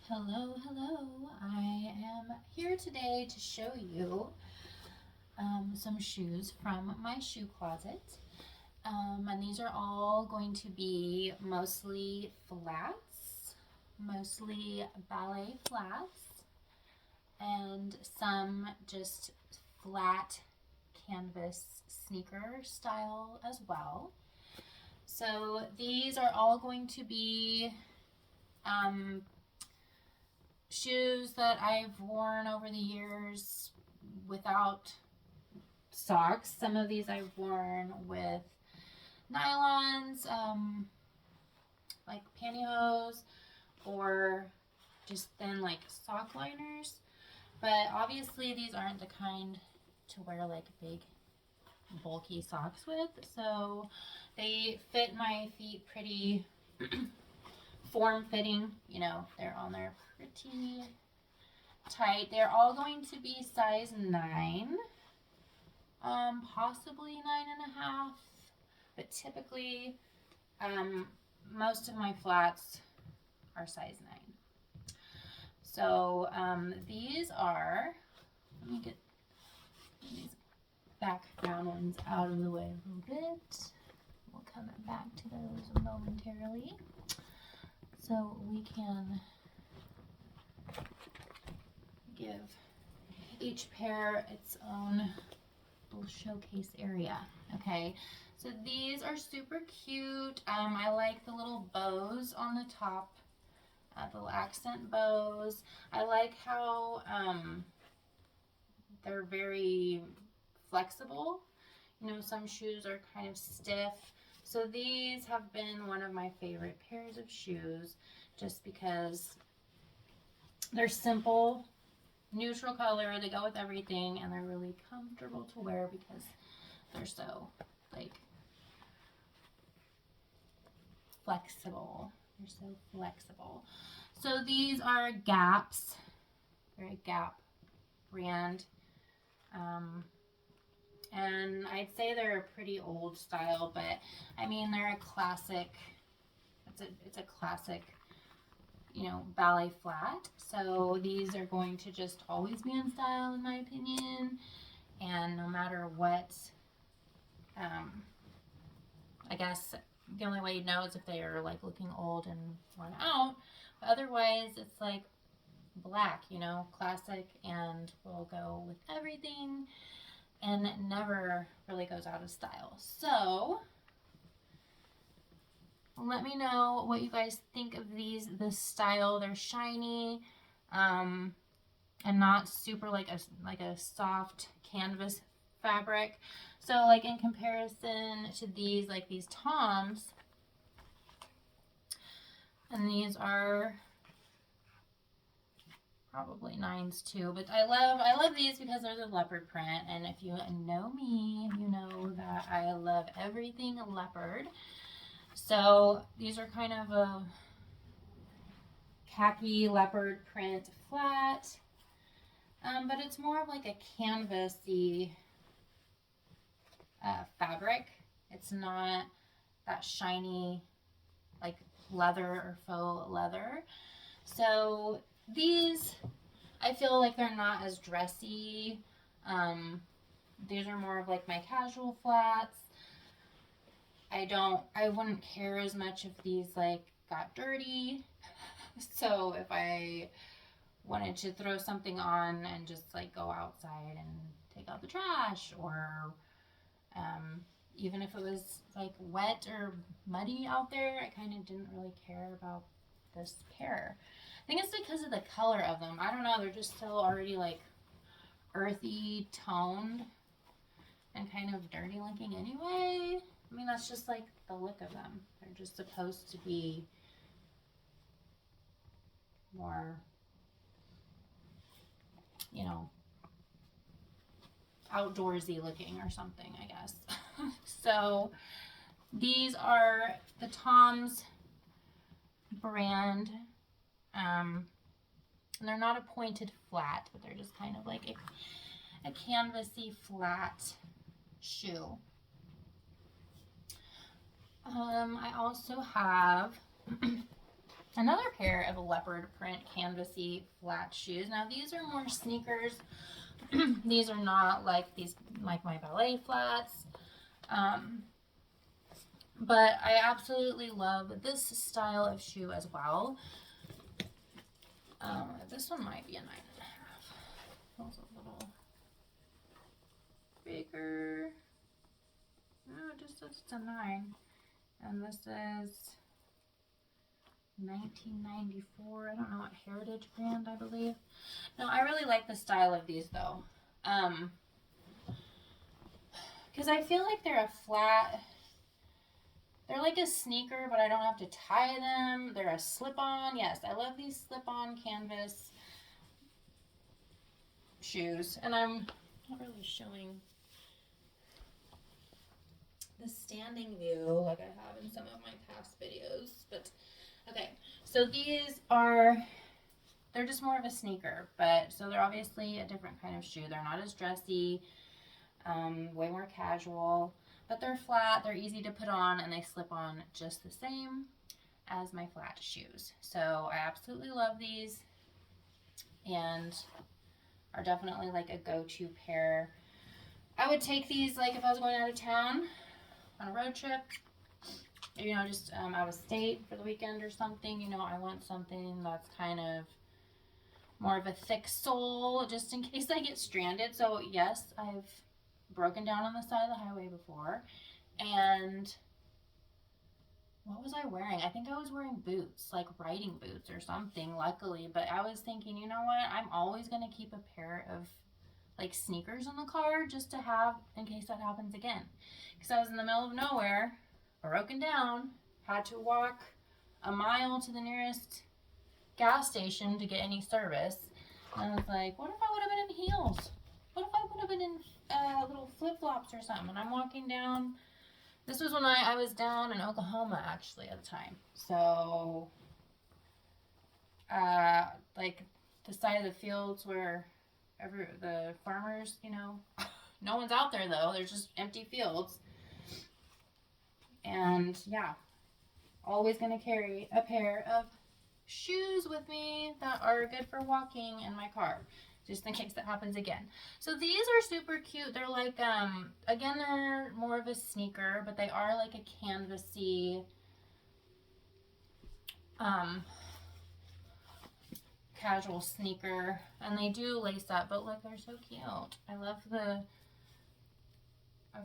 Hello, hello. I am here today to show you some shoes from my shoe closet. And these are all going to be mostly flats, mostly ballet flats, and some just flat canvas sneaker style as well. So these are all going to be um, shoes that I've worn over the years without socks. Some of these I've worn with nylons, like pantyhose, or just thin like sock liners. But obviously these aren't the kind to wear like big bulky socks with, so they fit my feet pretty form-fitting. They're on there pretty tight. They're all going to be size 9, possibly 9.5, but typically most of my flats are size 9. So these are, let me get these background ones out of the way a little bit. We'll come back to those momentarily. So we can give each pair its own little showcase area. Okay, so these are super cute. I like the little bows on the top, the little accent bows. I like how they're very flexible. Some shoes are kind of stiff. So these have been one of my favorite pairs of shoes just because they're simple, neutral color, they go with everything, and they're really comfortable to wear because they're so flexible. They're so flexible. So these are Gaps. They're a Gap brand. And I'd say they're a pretty old style, but I mean they're a classic. It's a classic, ballet flat. So these are going to just always be in style, in my opinion. And no matter what, I guess the only way you know is if they are like looking old and worn out. But otherwise, it's like black, classic, and will go with everything and never really goes out of style. So let me know what you guys think of this style. They're shiny, and not super like a soft canvas fabric. So like in comparison to these Toms, and these are probably 9s too, but I love these because they're the leopard print, and if you know me, you know that I love everything leopard. So these are kind of a khaki leopard print flat, but it's more of like a canvasy fabric. It's not that shiny like leather or faux leather. So these, I feel like they're not as dressy. These are more of like my casual flats. I wouldn't care as much if these got dirty. So if I wanted to throw something on and just go outside and take out the trash, or even if it was wet or muddy out there, I kind of didn't really care about this pair. I think it's because of the color of them. I don't know, they're just so already earthy toned and kind of dirty looking anyway. I mean, that's just the look of them. They're just supposed to be more, outdoorsy looking or something, I guess. So these are the Toms brand. And they're not a pointed flat, but they're just kind of like a canvasy flat shoe. I also have Another pair of leopard print canvasy flat shoes. Now these are more sneakers. These are not like my ballet flats. But I absolutely love this style of shoe as well. This one might be a 9.5. It's a little bigger. No, it just says it's a 9. And this is 1994. I don't know what heritage brand, I believe. No, I really like the style of these though. Because I feel like they're a flat. They're like a sneaker, but I don't have to tie them. They're a slip-on. Yes, I love these slip-on canvas shoes. And I'm not really showing the standing view like I have in some of my past videos. But, okay. So these are, they're just more of a sneaker. But, so they're obviously a different kind of shoe. They're not as dressy, way more casual. But they're flat, they're easy to put on, and they slip on just the same as my flat shoes. So I absolutely love these and are definitely like a go-to pair. I would take these like if I was going out of town on a road trip, you know, just out of state for the weekend or something. You know, I want something that's kind of more of a thick sole just in case I get stranded. So yes, I've broken down on the side of the highway before. And what was I wearing? I think I was wearing boots, like riding boots or something, luckily. But I was thinking, you know what? I'm always going to keep a pair of like sneakers in the car just to have in case that happens again. Because I was in the middle of nowhere, broken down, had to walk a mile to the nearest gas station to get any service. And I was like, what if I would have been in heels? What if I would have been in little flip-flops or something? And I'm walking down. This was when I was down in Oklahoma, actually, at the time. So, like, the side of the fields where the farmers, you know, no one's out there, though. There's just empty fields. And, yeah, always going to carry a pair of shoes with me that are good for walking in my car, just in case that happens again. So these are super cute. They're like, again, they're more of a sneaker, but they are like a canvasy, casual sneaker. And they do lace up, but look, they're so cute. I've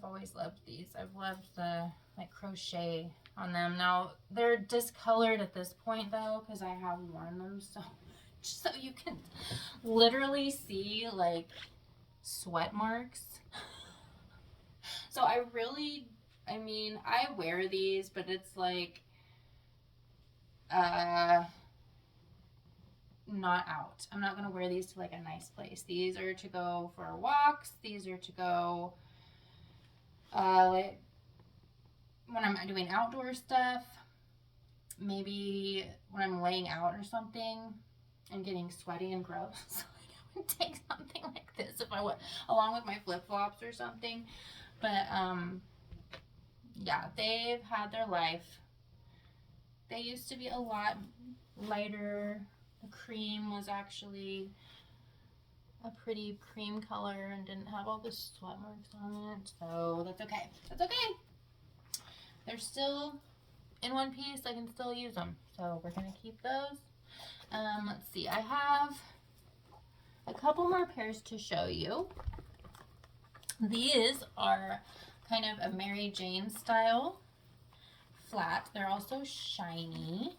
always loved these. I've loved the, like, crochet on them. Now, they're discolored at this point, though, because I have worn them so so you can literally see like sweat marks. So I mean, I wear these, but it's like not out. I'm not gonna wear these to like a nice place. These are to go for walks. These are to go like when I'm doing outdoor stuff, maybe when I'm laying out or something and getting sweaty and gross. So I would take something like this if I would, along with my flip-flops or something. But yeah, they've had their life. They used to be a lot lighter. The cream was actually a pretty cream color and didn't have all the sweat marks on it. So that's okay. That's okay. They're still in one piece. I can still use them. So we're going to keep those. Let's see. I have a couple more pairs to show you. These are kind of a Mary Jane style flat. They're also shiny.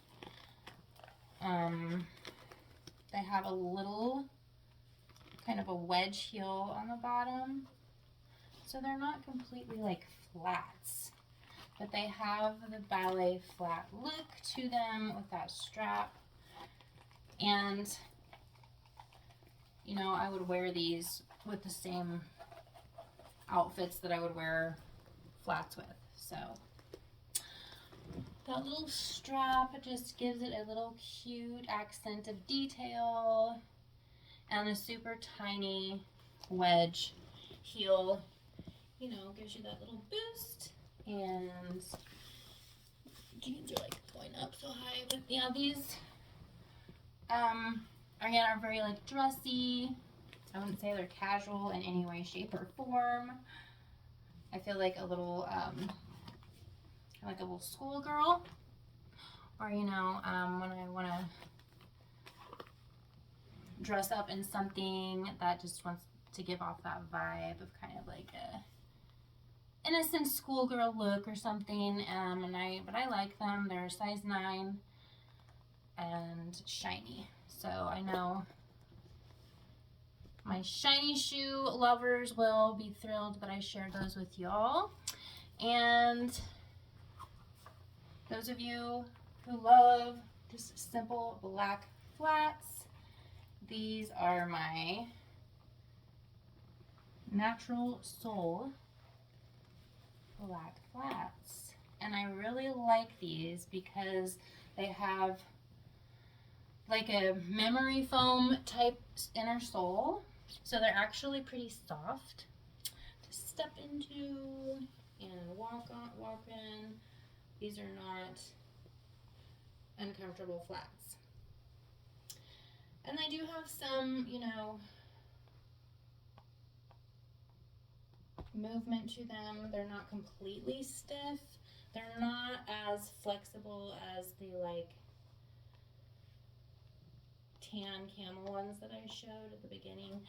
They have a little kind of a wedge heel on the bottom. So they're not completely like flats, but they have the ballet flat look to them with that strap. And, you know, I would wear these with the same outfits that I would wear flats with. So that little strap just gives it a little cute accent of detail, and a super tiny wedge heel, you know, gives you that little boost and jeans are like going up so high. But yeah, these again are very like dressy. I wouldn't say they're casual in any way, shape, or form. I feel like a little schoolgirl, or you know, when I want to dress up in something that just wants to give off that vibe of kind of like a innocent schoolgirl look or something. But I like them. They're size 9 and shiny. So I know my shiny shoe lovers will be thrilled that I shared those with y'all. And those of you who love just simple black flats, these are my Natural Soul black flats. And I really like these because they have like a memory foam type inner sole. So they're actually pretty soft to step into and walk in. These are not uncomfortable flats. And they do have some, you know, movement to them. They're not completely stiff. They're not as flexible as the like tan camel ones that I showed at the beginning.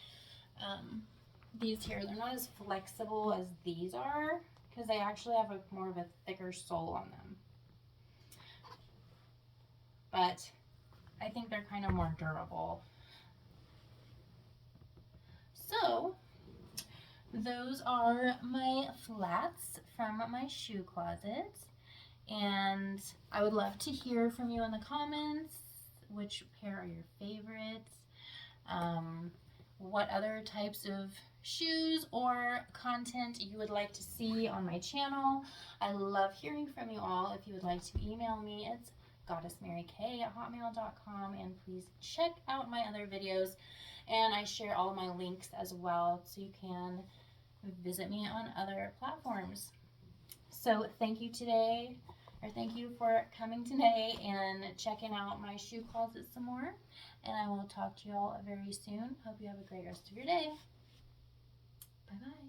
These here, they're not as flexible as these are because they actually have more of a thicker sole on them. But I think they're kind of more durable. So those are my flats from my shoe closet, and I would love to hear from you in the comments. Which pair are your favorites? What other types of shoes or content you would like to see on my channel. I love hearing from you all. If you would like to email me, it's goddessmarykay@hotmail.com, and please check out my other videos, and I share all my links as well so you can visit me on other platforms. So thank you for coming today and checking out my shoe closet some more, and I will talk to you all very soon. Hope you have a great rest of your day. Bye bye.